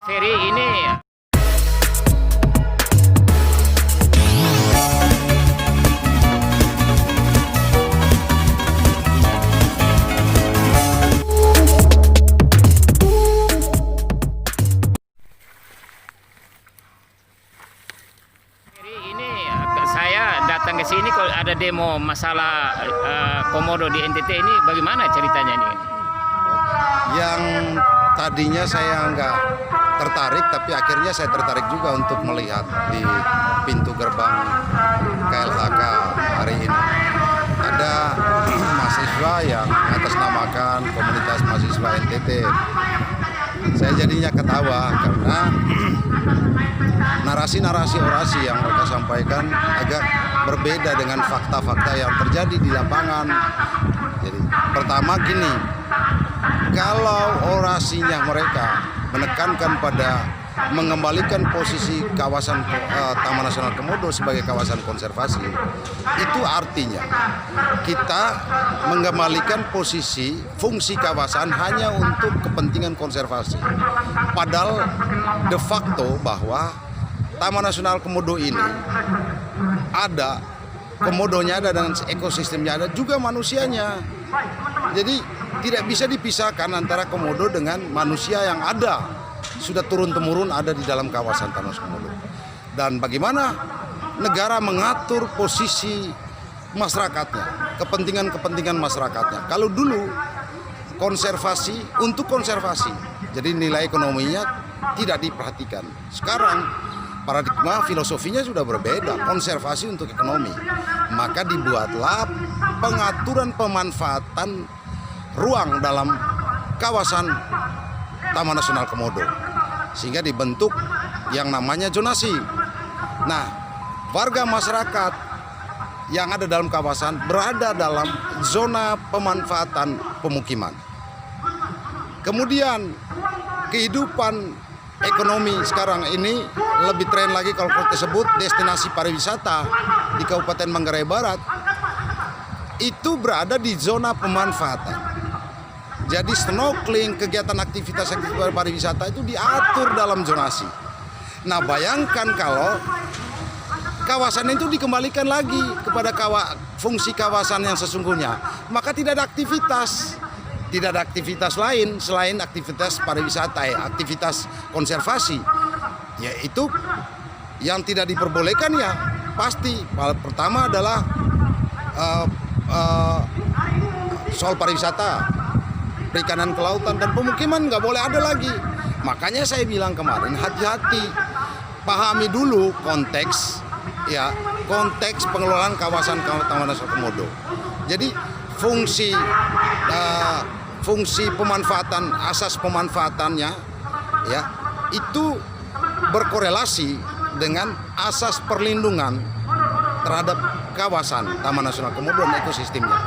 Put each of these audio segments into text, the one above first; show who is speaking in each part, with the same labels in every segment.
Speaker 1: Ferry ini saya datang ke sini kalau ada demo masalah komodo di NTT ini, bagaimana ceritanya nih?
Speaker 2: Yang tadinya saya nggak tertarik, tapi akhirnya saya tertarik juga untuk melihat di pintu gerbang KLHK hari ini. Ada mahasiswa yang atasnamakan komunitas mahasiswa NTT. Saya jadinya ketawa karena narasi-narasi orasi yang mereka sampaikan agak berbeda dengan fakta-fakta yang terjadi di lapangan. Jadi pertama gini, kalau orasinya mereka menekankan pada mengembalikan posisi kawasan Taman Nasional Komodo sebagai kawasan konservasi, itu artinya kita mengembalikan posisi fungsi kawasan hanya untuk kepentingan konservasi. Padahal de facto bahwa Taman Nasional Komodo ini ada, komodonya ada dan ekosistemnya ada, juga manusianya. Jadi tidak bisa dipisahkan antara komodo dengan manusia yang ada, sudah turun-temurun ada di dalam kawasan Taman Nasional Komodo. Dan bagaimana negara mengatur posisi masyarakatnya, kepentingan-kepentingan masyarakatnya. Kalau dulu konservasi untuk konservasi, jadi nilai ekonominya tidak diperhatikan. Sekarang paradigma filosofinya sudah berbeda, konservasi untuk ekonomi. Maka dibuatlah pengaturan pemanfaatan ruang dalam kawasan Taman Nasional Komodo, sehingga dibentuk yang namanya zonasi. Nah, warga masyarakat yang ada dalam kawasan berada dalam zona pemanfaatan pemukiman. Kemudian kehidupan ekonomi sekarang ini lebih tren lagi kalau tersebut destinasi pariwisata di Kabupaten Manggarai Barat itu berada di zona pemanfaatan. Jadi snorkeling, kegiatan aktivitas pariwisata itu diatur dalam zonasi. Nah, bayangkan kalau kawasan itu dikembalikan lagi kepada fungsi kawasan yang sesungguhnya, maka tidak ada aktivitas. Tidak ada aktivitas lain selain aktivitas pariwisata, aktivitas konservasi. Yaitu yang tidak diperbolehkan ya pasti. Pertama adalah soal pariwisata, perikanan kelautan dan pemukiman nggak boleh ada lagi. Makanya saya bilang kemarin, hati-hati, pahami dulu konteks pengelolaan kawasan Taman Nasional Komodo. Jadi fungsi pemanfaatan, asas pemanfaatannya ya itu berkorelasi dengan asas perlindungan terhadap kawasan Taman Nasional Komodo dan ekosistemnya.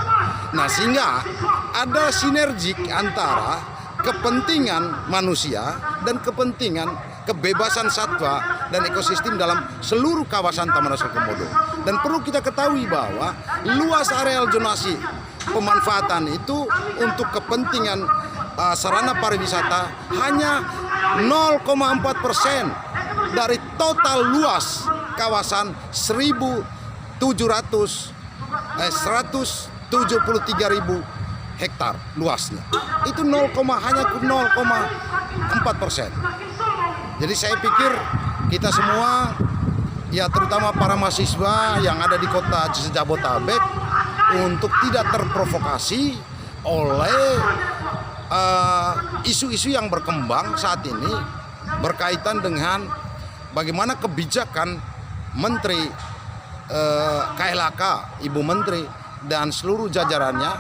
Speaker 2: Nah, sehingga ada sinergik antara kepentingan manusia dan kepentingan kebebasan satwa dan ekosistem dalam seluruh kawasan Taman Nasional Komodo. Dan perlu kita ketahui bahwa luas areal zonasi pemanfaatan itu untuk kepentingan sarana pariwisata hanya 0,4% dari total luas kawasan 173.000 hektar luasnya. Itu hanya 0,4%. Jadi saya pikir kita semua, ya terutama para mahasiswa yang ada di kota Jabodetabek, untuk tidak terprovokasi oleh isu-isu yang berkembang saat ini berkaitan dengan bagaimana kebijakan Menteri KLHK, Ibu Menteri dan seluruh jajarannya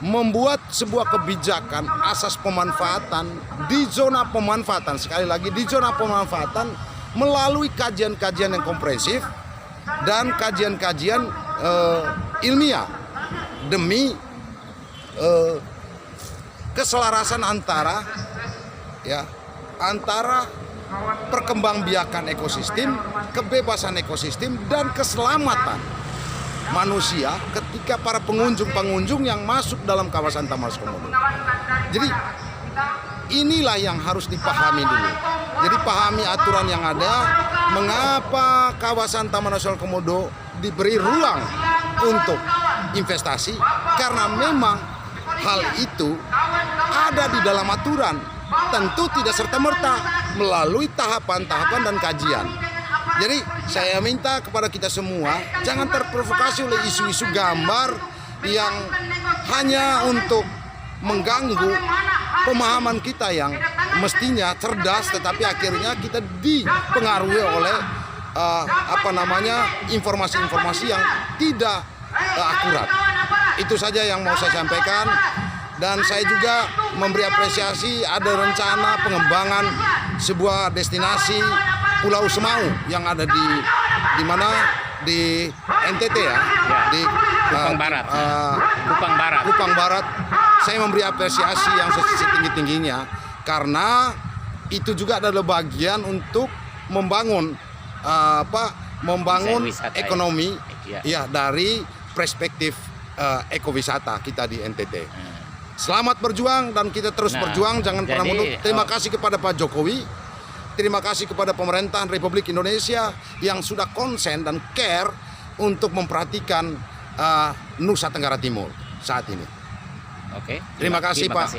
Speaker 2: membuat sebuah kebijakan asas pemanfaatan di zona pemanfaatan, sekali lagi di zona pemanfaatan, melalui kajian-kajian yang komprehensif dan kajian-kajian ilmiah demi keselarasan antara perkembangbiakan ekosistem, kebebasan ekosistem dan keselamatan manusia ketika para pengunjung yang masuk dalam kawasan Taman Nasional Komodo. Jadi inilah yang harus dipahami dulu. Jadi pahami aturan yang ada, mengapa kawasan Taman Nasional Komodo diberi ruang untuk investasi, karena memang hal itu ada di dalam aturan. Tentu tidak serta-merta, melalui tahapan-tahapan dan kajian. Jadi saya minta kepada kita semua, jangan terprovokasi oleh isu-isu gambar yang hanya untuk mengganggu pemahaman kita yang mestinya cerdas, tetapi akhirnya kita dipengaruhi oleh informasi-informasi yang tidak akurat. Itu saja yang mau saya sampaikan. Dan saya juga memberi apresiasi ada rencana pengembangan sebuah destinasi Pulau Semau yang ada di mana, di NTT ya, di
Speaker 1: Kupang Barat.
Speaker 2: Kupang Barat. Saya memberi apresiasi yang setinggi-tingginya karena itu juga adalah bagian untuk membangun
Speaker 1: Wisata,
Speaker 2: ekonomi
Speaker 1: ya.
Speaker 2: dari perspektif ekowisata kita di NTT. Selamat berjuang dan kita terus berjuang, jangan pernah mundur. Terima kasih kepada Pak Jokowi, terima kasih kepada pemerintahan Republik Indonesia yang sudah konsen dan care untuk memperhatikan Nusa Tenggara Timur saat ini.
Speaker 1: Oke.
Speaker 2: Terima kasih Pak.